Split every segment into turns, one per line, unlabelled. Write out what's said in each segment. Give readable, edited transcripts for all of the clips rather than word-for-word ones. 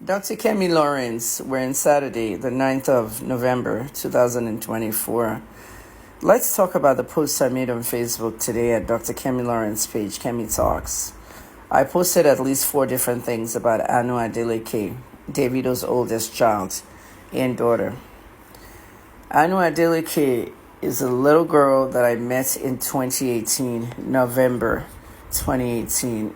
Dr. Kemi Lawrence, we're in Saturday, the 9th of November, 2024. Let's talk about the post I made on Facebook today at Dr. Kemi Lawrence page, Kemi Talks. I posted at least 4 different things about Anu Adeleke, Davido's oldest child and daughter. Anu Adeleke is a little girl that I met in 2018, November 2018.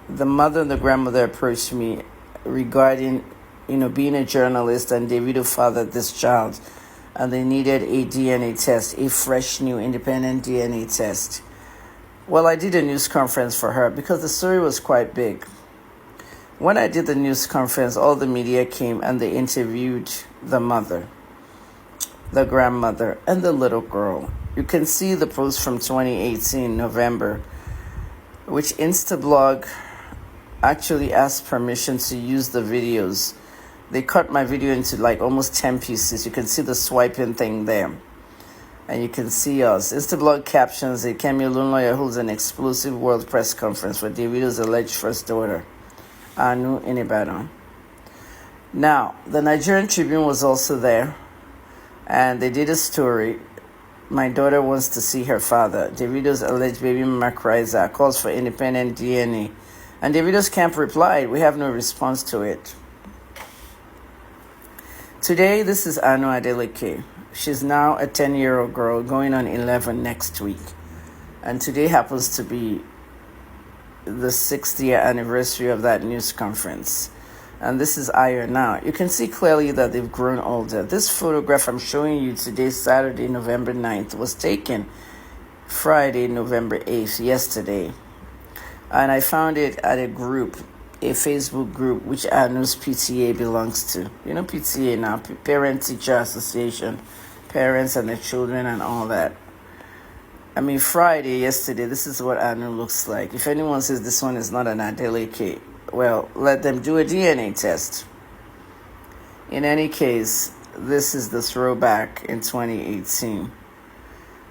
The mother and the grandmother approached me regarding, being a journalist, and Davido fathered this child, and they needed a DNA test, a fresh, new, independent DNA test. Well, I did a news conference for her because the story was quite big. When I did the news conference, all the media came and they interviewed the mother, the grandmother, and the little girl. You can see the post from 2018, November, which Instablog actually asked permission to use the videos. They cut my video into like almost 10 pieces. You can see the swiping thing there. And you can see us. Instablog captions a Kemi lawyer holds an explosive world press conference for Davido's alleged first daughter, Anu in Ibadan. Now, the Nigerian Tribune was also there, and they did a story. My daughter wants to see her father. Davido's alleged baby mama cries out, calls for independent DNA. And Davido's camp replied, "We have no response to it." Today, this is Anu Adeleke. She's now a 10-year-old girl going on 11 next week. And today happens to be the 6th-year anniversary of that news conference. And this is Aya now. You can see clearly that they've grown older. This photograph I'm showing you today, Saturday, November 9th, was taken Friday, November 8th, yesterday. And I found it at a group, a Facebook group, which Anu's PTA belongs to. You know PTA now, Parent-Teacher Association, parents and their children and all that. I mean, Friday, yesterday, this is what Anu looks like. If anyone says this one is not an Adeleke, well, let them do a DNA test. In any case, this is the throwback in 2018.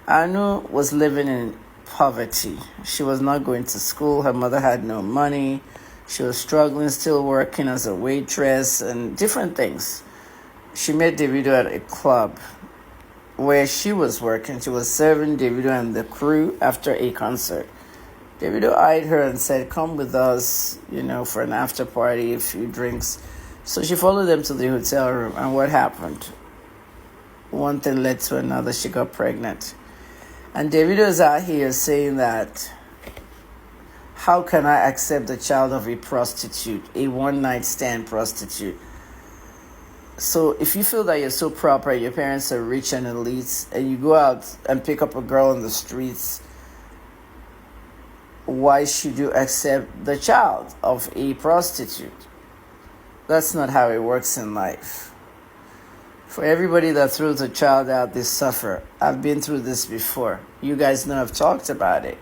Anu was living in poverty. She was not going to school. Her mother had no money. She was struggling, still working as a waitress and different things. She met Davido at a club where she was working. She was serving Davido and the crew after a concert. Davido eyed her and said, "Come with us, for an after party, a few drinks." So she followed them to the hotel room. And what happened? One thing led to another. She got pregnant. And Davido is out here saying that, how can I accept the child of a prostitute, a one-night stand prostitute? So if you feel that you're so proper, your parents are rich and elite, and you go out and pick up a girl on the streets, why should you accept the child of a prostitute? That's not how it works in life. For everybody that throws a child out, they suffer. I've been through this before. You guys know I've talked about it.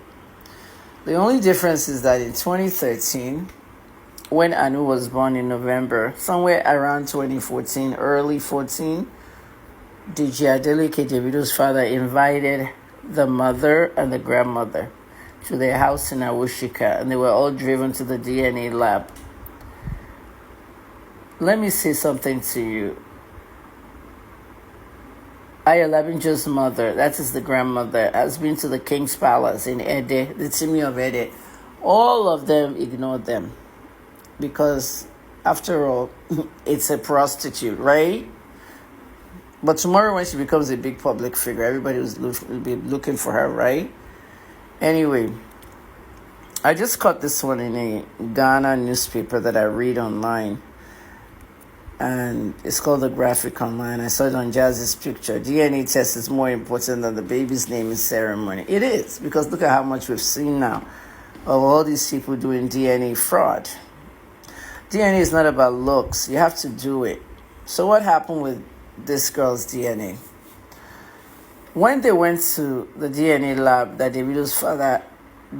The only difference is that in 2013, when Anu was born in November, somewhere around 2014, early 14, DJ Adeleke, Davido's father, invited the mother and the grandmother to their house in Awoshika, and they were all driven to the DNA lab. Let me say something to you. Aya Labinjo's mother, that is the grandmother, has been to the King's Palace in Ede, the Timi of Ede. All of them ignored them because, after all, it's a prostitute, right? But tomorrow when she becomes a big public figure, everybody will be looking for her, right? Anyway, I just caught this one in a Ghana newspaper that I read online. And it's called The Graphic Online. I saw it on Jazz's picture. DNA test is more important than the baby's naming ceremony. It is, because look at how much we've seen now of all these people doing DNA fraud. DNA is not about looks. You have to do it. So what happened with this girl's DNA? When they went to the DNA lab that Davido's father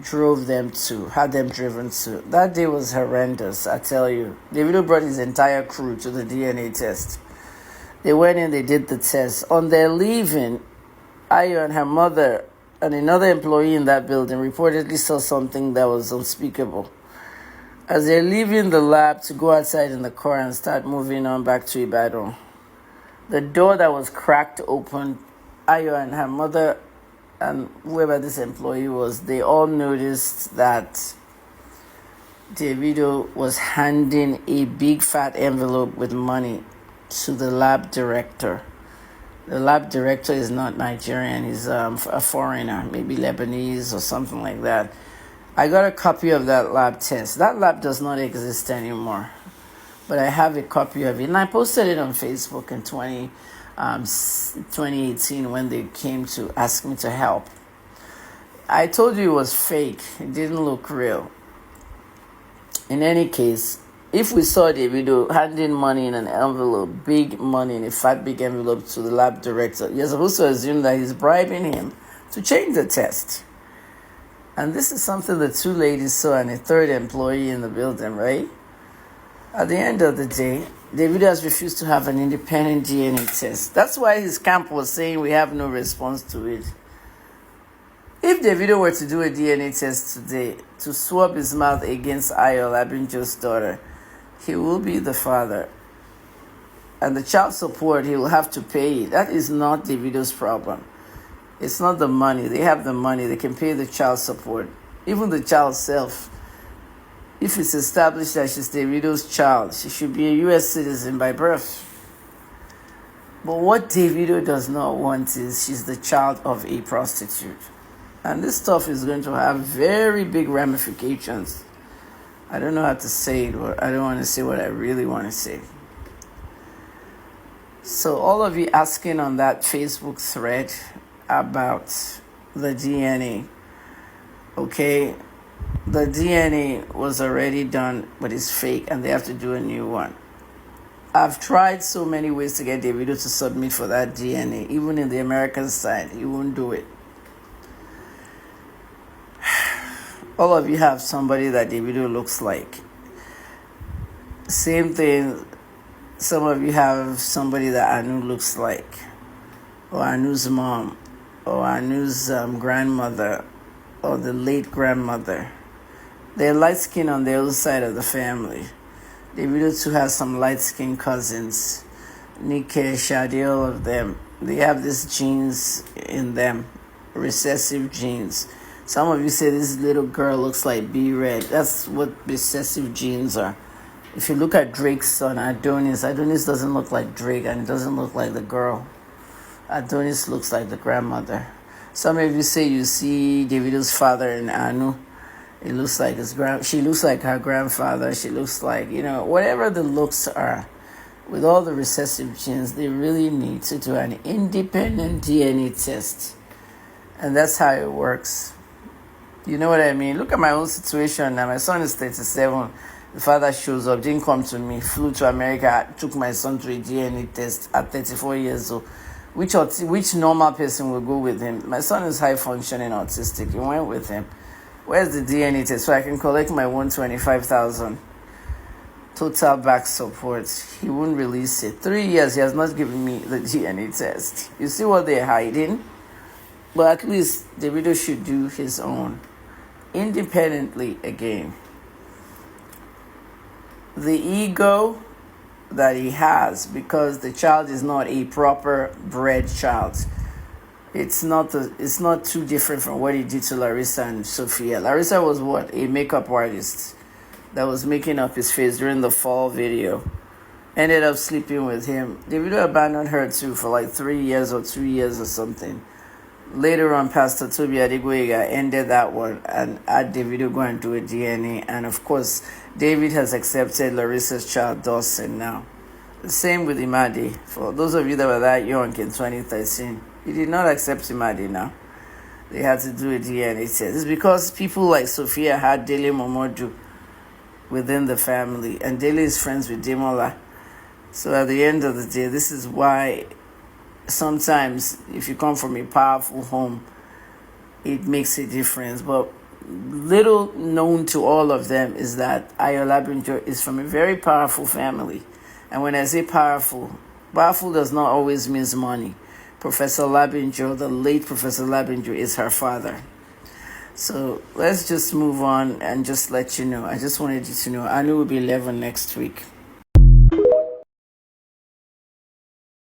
drove them to, had them driven to, that day was horrendous, I tell you. Davido brought his entire crew to the DNA test. They went in, they did the test. On their leaving, Ayo and her mother and another employee in that building reportedly saw something that was unspeakable. As they're leaving the lab to go outside in the car and start moving on back to Ibadan, the door that was cracked open, Ayo and her mother and whoever this employee was, they all noticed that Davido was handing a big fat envelope with money to the lab director. The lab director is not Nigerian, he's a foreigner, maybe Lebanese or something like that. I got a copy of that lab test. That lab does not exist anymore, but I have a copy of it. And I posted it on Facebook in 2018 when they came to ask me to help. I told you it was fake. It didn't look real. In any case, if we saw Davido handing money in an envelope, big money in a fat big envelope to the lab director, you're supposed to assume that he's bribing him to change the test. And this is something the two ladies saw and a third employee in the building, right? At the end of the day, Davido has refused to have an independent DNA test. That's why his camp was saying we have no response to it. If Davido were to do a DNA test today to swab his mouth against Ayo Labinjo's daughter, he will be the father. And the child support, he will have to pay it. That is not Davido's problem. It's not the money. They have the money. They can pay the child support. Even the child self. If it's established that she's Davido's child, she should be a U.S. citizen by birth. But what Davido does not want is she's the child of a prostitute. And this stuff is going to have very big ramifications. I don't know how to say it, or I don't want to say what I really want to say. So all of you asking on that Facebook thread about the DNA, okay? The DNA was already done, but it's fake, and they have to do a new one. I've tried so many ways to get Davido to submit for that DNA. Even in the American side, he won't do it. All of you have somebody that Davido looks like. Same thing, some of you have somebody that Anu looks like, or Anu's mom, or Anu's grandmother, or the late grandmother. They're light skin on the other side of the family. Davido too has some light skin cousins. Nike, Shadi, all of them. They have these genes in them, recessive genes. Some of you say this little girl looks like B-Red. That's what recessive genes are. If you look at Drake's son, Adonis doesn't look like Drake, and it doesn't look like the girl. Adonis looks like the grandmother. Some of you say you see Davido's father in Anu. It looks like she looks like her grandfather. She looks like, whatever the looks are. With all the recessive genes, they really need to do an independent DNA test. And that's how it works. You know what I mean? Look at my own situation now. My son is 37. The father shows up, didn't come to me, flew to America, took my son to a DNA test at 34 years old. Which normal person will go with him? My son is high functioning autistic. He went with him. Where's the DNA test so I can collect my 125,000 total back support? He won't release it. 3 years he has not given me the DNA test. You see what they're hiding? But at least Davido should do his own independently again. The ego that he has because the child is not a proper bred child. It's not too different from what he did to Larissa and Sophia. Larissa was what? A makeup artist that was making up his face during the fall video. Ended up sleeping with him. Davido abandoned her too for like 3 years or 2 years or something. Later on, Pastor Toby Adegboyega ended that one and had Davido go and do a DNA. And of course, David has accepted Larissa's child, Dawson, now. The same with Imadi. For those of you that were that young in 2013, he did not accept Imadi now. They had to do a DNA test. It's because people like Sophia had Dele Momodu within the family. And Dele is friends with Demola. So at the end of the day, this is why sometimes if you come from a powerful home, it makes a difference. But little known to all of them is that Ayo Labinjo is from a very powerful family. And when I say powerful does not always mean money. Professor Labinjo, the late Professor Labinjo, is her father. So let's just move on and just let you know. I just wanted you to know Anu will be 11 next week.